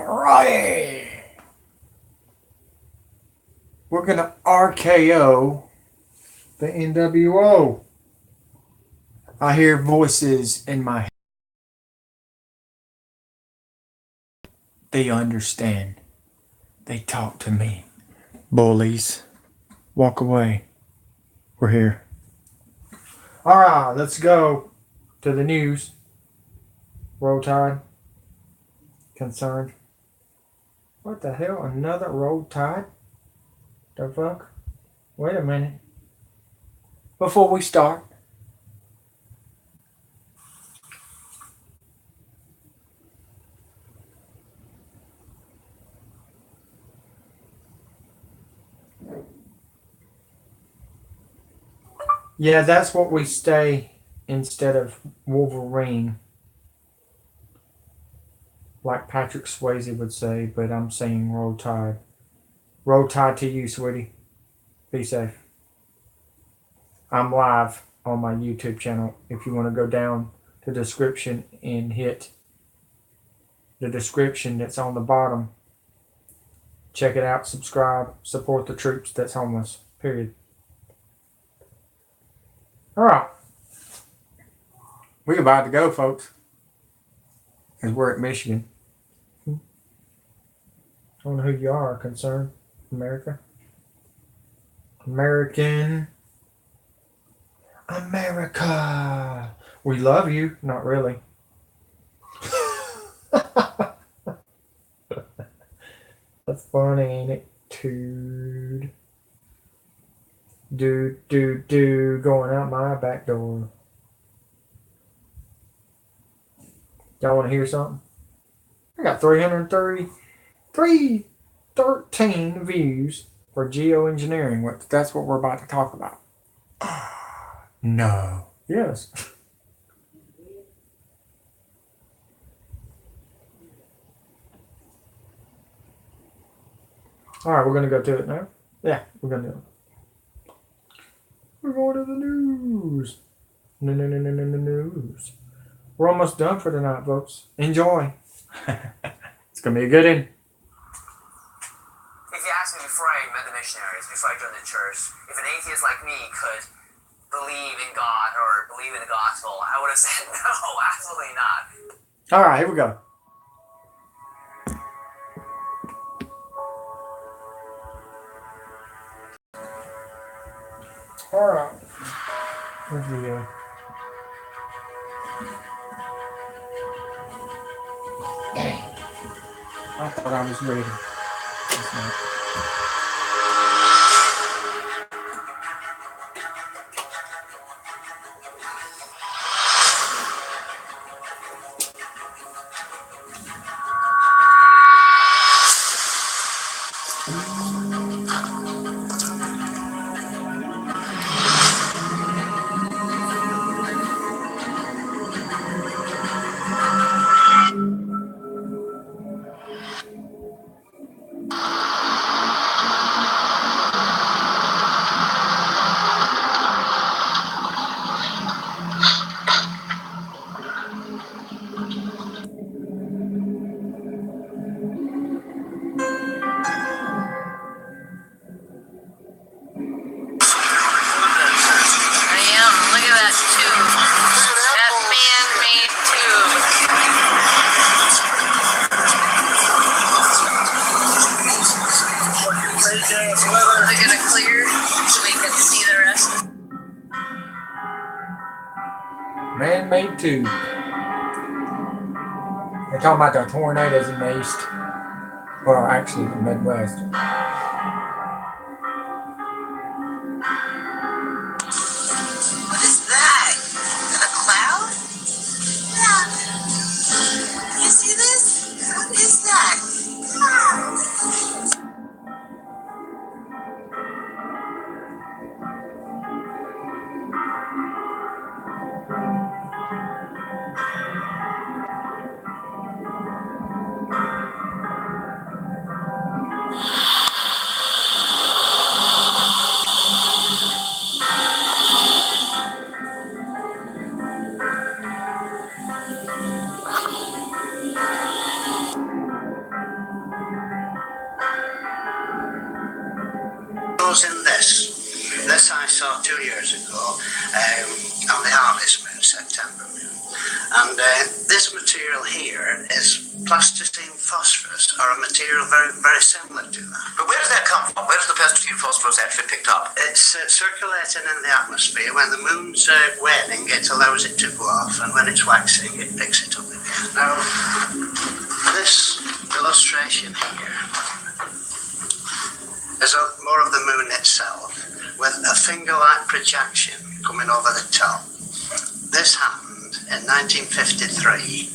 Alrighty. We're going to RKO the NWO. I hear voices in my head. They understand. They talk to me. Bullies. Walk away. We're here. Alright, let's go to the news. Roll Tide. Concerned. What the hell? Another Roll Tide? The fuck? Wait a minute. Before we start. Yeah, that's what we say instead of Wolverine. Like Patrick Swayze would say, but I'm saying Roll Tide. Roll Tide to you, sweetie. Be safe. I'm live on my YouTube channel. If you want to go down the description and hit the description that's on the bottom, check it out, subscribe, support the troops that's homeless. Period. Alright. We're about to go, folks. Because we're at Michigan. I don't know who you are, concerned. America. American. America. We love you. Not really. That's funny, ain't it? Dude. Going out my back door. Y'all want to hear something? I got 313 views for geoengineering. That's what we're about to talk about. No. Yes. Alright, we're going to go to it now. Yeah, we're going to do it. We're going to the news. News. We're almost done for tonight, folks. Enjoy. It's going to be a good one. If you asked me before I met the missionaries, before I joined the church, if an atheist like me could believe in God or believe in the gospel, I would have said no, absolutely not. Alright, here we go. Alright. Where's the Dang. I thought I was ready. It's not. Man-made tube. They're talking about the tornadoes in the east. Well, actually, the Midwest. What is that? A cloud? Yeah. Can you see this? What is that? This I saw 2 years ago on the harvest moon, September moon. And this material here is plasticine phosphorus, or a material very, very similar to that. But where does that come from? Where does the plasticine phosphorus actually picked up? It's circulating in the atmosphere. When the moon's waning, it allows it to go off, and when it's waxing, it picks it up again. Now, this illustration here is more of the moon itself, with a finger-like projection coming over the top. This happened in 1953,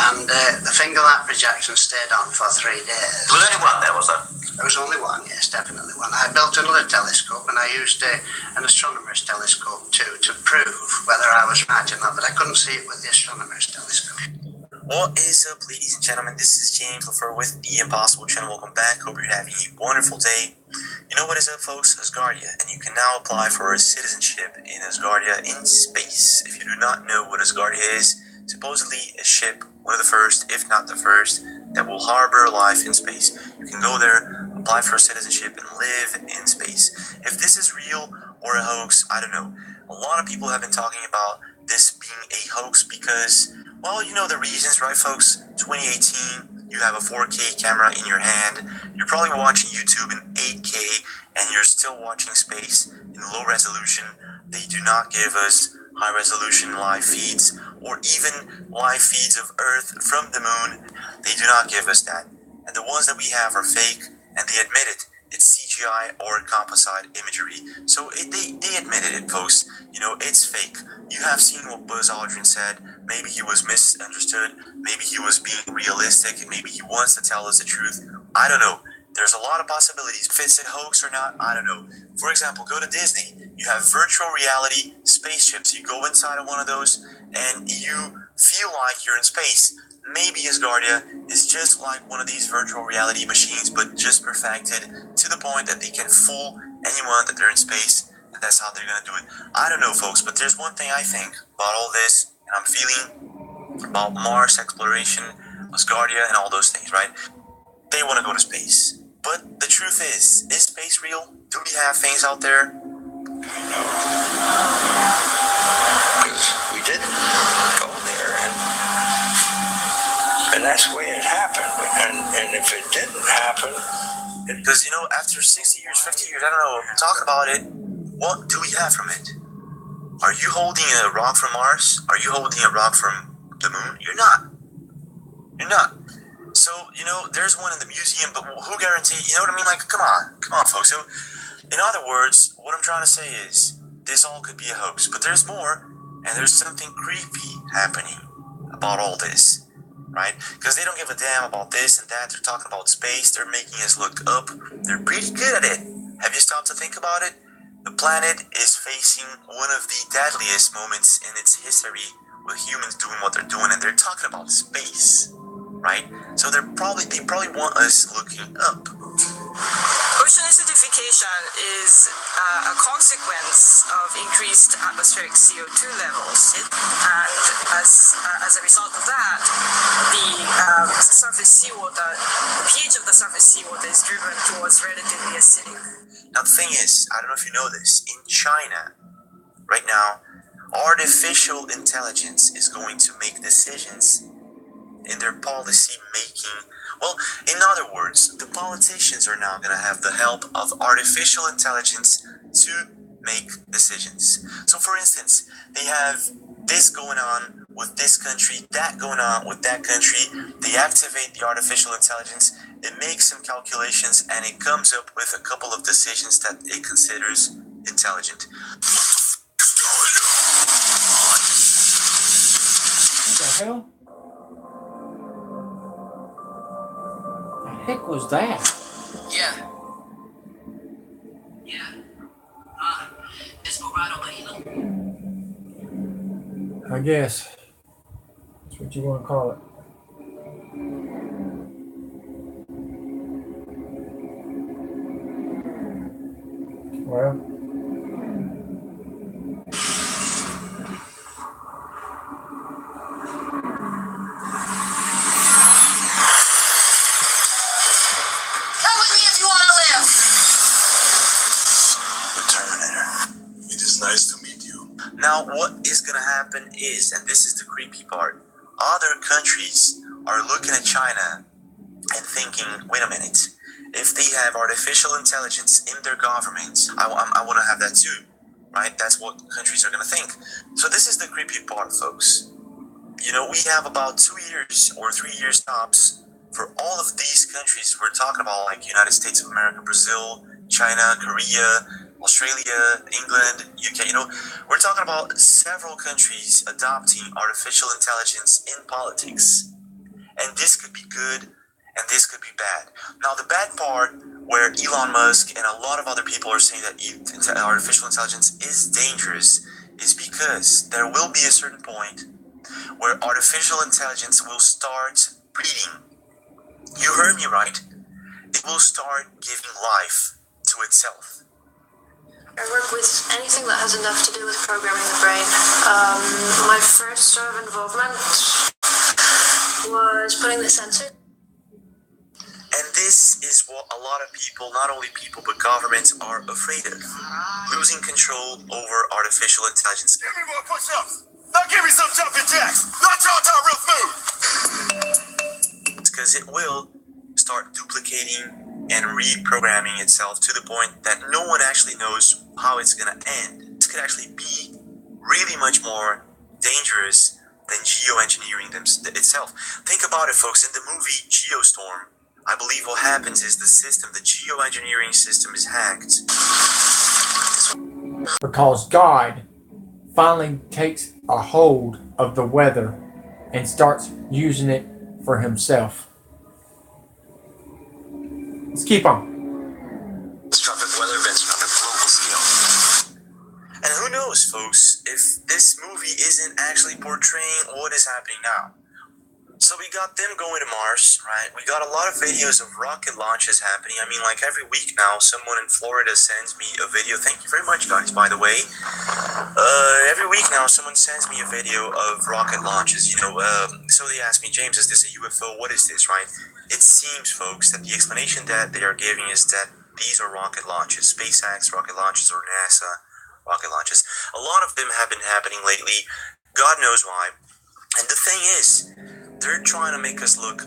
and the finger-like projection stayed on for 3 days. There was only one there, was there? There was only one, yes, definitely one. I built another telescope, and I used an astronomer's telescope too, to prove whether I was right or not, but I couldn't see it with the astronomer's telescope. What is up, ladies and gentlemen? This is James LaFleur with The Impossible Channel. Welcome back. Hope you're having a wonderful day. You know what is up, folks? Asgardia, and you can now apply for a citizenship in Asgardia in space. If you do not know what Asgardia is, supposedly a ship, one of the first, if not the first, that will harbor life in space. You can go there, apply for a citizenship, and live in space. If this is real or a hoax, I don't know. A lot of people have been talking about this being a hoax because, well, you know the reasons, right, folks? 2018, you have a 4K camera in your hand. You're probably watching YouTube in 8K, and you're still watching space in low resolution. They do not give us high-resolution live feeds, or even live feeds of Earth from the moon. They do not give us that. And the ones that we have are fake, and they admit it. It's CGI or composite imagery. So they admitted it, folks. You know, it's fake. You have seen what Buzz Aldrin said. Maybe he was misunderstood. Maybe he was being realistic. Maybe he wants to tell us the truth. I don't know. There's a lot of possibilities. If it's a hoax or not, I don't know. For example, go to Disney. You have virtual reality spaceships. You go inside of one of those and you feel like you're in space. Maybe Asgardia is just like one of these virtual reality machines, but just perfected to the point that they can fool anyone that they're in space, and that's how they're going to do it. I don't know, folks, but there's one thing I think about all this, and I'm feeling about Mars exploration, Asgardia, and all those things, right? They want to go to space. But the truth is space real? Do we have things out there? No. Because we didn't go there, and that's the way it happened. And if it didn't happen... Because, you know, after 60 years, 50 years, I don't know, talk about it, what do we have from it? Are you holding a rock from Mars? Are you holding a rock from the moon? You're not. You're not. So, you know, there's one in the museum, but who guarantees, you know what I mean? Like, come on, folks. So, in other words, what I'm trying to say is, this all could be a hoax, but there's more, and there's something creepy happening about all this, right? Because they don't give a damn about this and that. They're talking about space. They're making us look up. They're pretty good at it. Have you stopped to think about it? The planet is facing one of the deadliest moments in its history with humans doing what they're doing, and they're talking about space, right? So they probably want us looking up. Ocean acidification is a consequence of increased atmospheric CO2 levels, and as a result of that, the surface seawater, the pH of the surface seawater is driven towards relatively acidic. Now the thing is, I don't know if you know this, in China, right now, artificial intelligence is going to make decisions in their policy making. Well, in other words, the politicians are now going to have the help of artificial intelligence to make decisions. So for instance, they have this going on with this country, that going on with that country. They activate the artificial intelligence, it makes some calculations, and it comes up with a couple of decisions that it considers intelligent. What the hell? The heck was that? Yeah. Desperado, marido. I guess that's what you want to call it. Well, Now, what is going to happen is, and this is the creepy part, other countries are looking at China and thinking, wait a minute, if they have artificial intelligence in their government, I want to have that too, right? That's what countries are going to think. So this is the creepy part, folks. You know, we have about 2 years or 3 years tops for all of these countries. We're talking about like United States of America, Brazil, China, Korea, Australia, England, UK, you know, we're talking about several countries adopting artificial intelligence in politics. And this could be good and this could be bad. Now, the bad part where Elon Musk and a lot of other people are saying that artificial intelligence is dangerous is because there will be a certain point where artificial intelligence will start breeding. You heard me right. It will start giving life to itself. I work with anything that has enough to do with programming the brain. My first sort of involvement was putting the sensor. And this is what a lot of people, not only people, but governments are afraid of. Losing control over artificial intelligence. Give me more push-ups. Now give me some jumping jacks. Not y'all real smooth. Because it will start duplicating and reprogramming itself to the point that no one actually knows how it's going to end. This could actually be really much more dangerous than geoengineering itself. Think about it, folks. In the movie Geostorm, I believe what happens is the geoengineering system is hacked. Because God finally takes a hold of the weather and starts using it for himself. Let's keep on. Catastrophic weather events on a global scale. And who knows, folks, if this movie isn't actually portraying what is happening now. So we got them going to Mars, right? We got a lot of videos of rocket launches happening. I mean, like every week now, someone in Florida sends me a video. Thank you very much, guys, by the way. Every week now, someone sends me a video of rocket launches, you know. So they ask me, James, is this a UFO? What is this, right? It seems, folks, that the explanation that they are giving is that these are rocket launches, SpaceX rocket launches or NASA rocket launches. A lot of them have been happening lately. God knows why. And the thing is, they're trying to make us look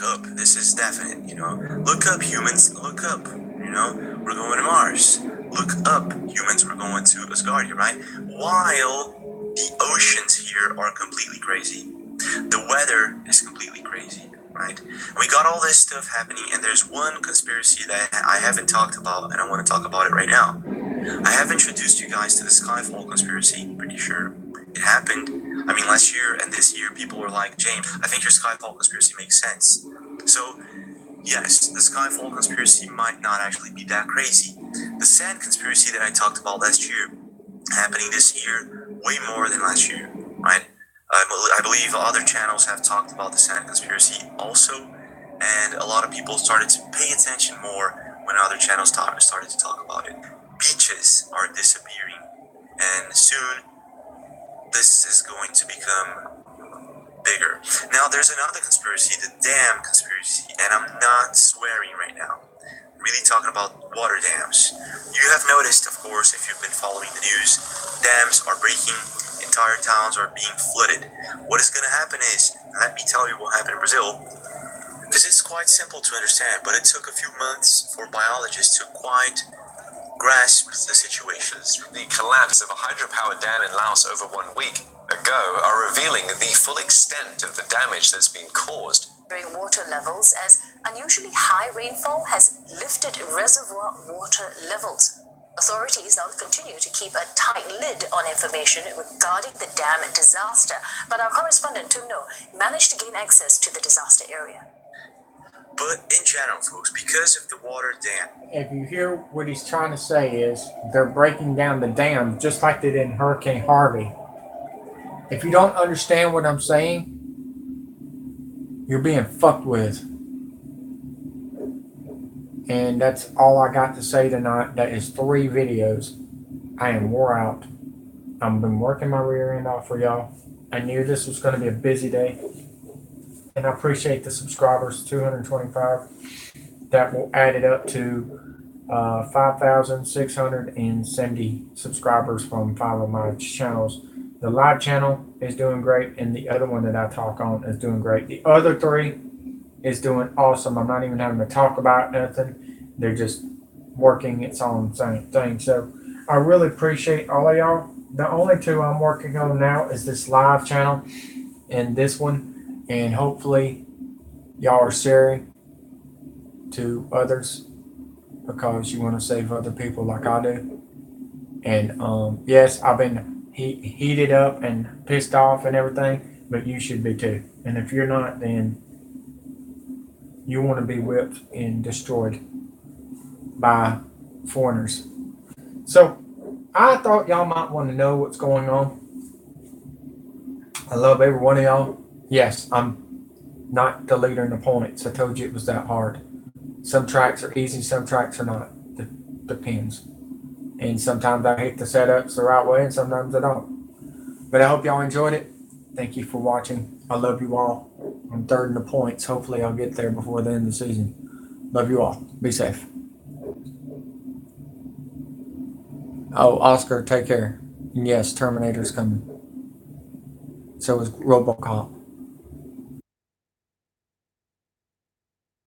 up. This is definite, you know. Look up, humans. Look up, you know. We're going to Mars. Look up, humans. We're going to Asgardia, right? While the oceans here are completely crazy. The weather is completely crazy, right? We got all this stuff happening, and there's one conspiracy that I haven't talked about, and I want to talk about it right now. I have introduced you guys to the Skyfall conspiracy, pretty sure. It happened. I mean, last year and this year, people were like, James, I think your Skyfall conspiracy makes sense. So, yes, the Skyfall conspiracy might not actually be that crazy. The sand conspiracy that I talked about last year, happening this year, way more than last year, right? I believe other channels have talked about the sand conspiracy also, and a lot of people started to pay attention more when other channels started to talk about it. Beaches are disappearing, and soon this is going to become bigger. Now, there's another conspiracy, the dam conspiracy, and I'm not swearing right now. I'm really talking about water dams. You have noticed, of course, if you've been following the news, dams are breaking, entire towns are being flooded. What is going to happen is, let me tell you what happened in Brazil, because it's quite simple to understand, but it took a few months for biologists to quite grasp the situations. The collapse of a hydropower dam in Laos over 1 week ago are revealing the full extent of the damage that's been caused. Water levels as unusually high rainfall has lifted reservoir water levels. Authorities now continue to keep a tight lid on information regarding the dam disaster, but our correspondent Tuno managed to gain access to the disaster area. But in general, folks, because of the water dam. If you hear what he's trying to say is they're breaking down the dam just like they did in Hurricane Harvey. If you don't understand what I'm saying, you're being fucked with. And that's all I got to say tonight. That is 3 videos. I am wore out. I've been working my rear end off for y'all. I knew this was going to be a busy day. And I appreciate the subscribers, 225. That will add it up to 5,670 subscribers from 5 of my channels. The live channel is doing great, and the other one that I talk on is doing great. The other 3 is doing awesome. I'm not even having to talk about nothing. They're just working its own thing. So I really appreciate all of y'all. The only 2 I'm working on now is this live channel and this one. And hopefully y'all are sharing to others, because you want to save other people like I do. And yes, I've been heated up and pissed off and everything, but you should be too. And if you're not, then you want to be whipped and destroyed by foreigners. So I thought y'all might want to know what's going on. I love every one of y'all. Yes, I'm not the leader in the points. I told you it was that hard. Some tracks are easy, some tracks are not. Depends. And sometimes I hit the setups the right way, and sometimes I don't. But I hope y'all enjoyed it. Thank you for watching. I love you all. I'm 3rd in the points. Hopefully I'll get there before the end of the season. Love you all. Be safe. Oh, Oscar, take care. And yes, Terminator's coming. So is RoboCop.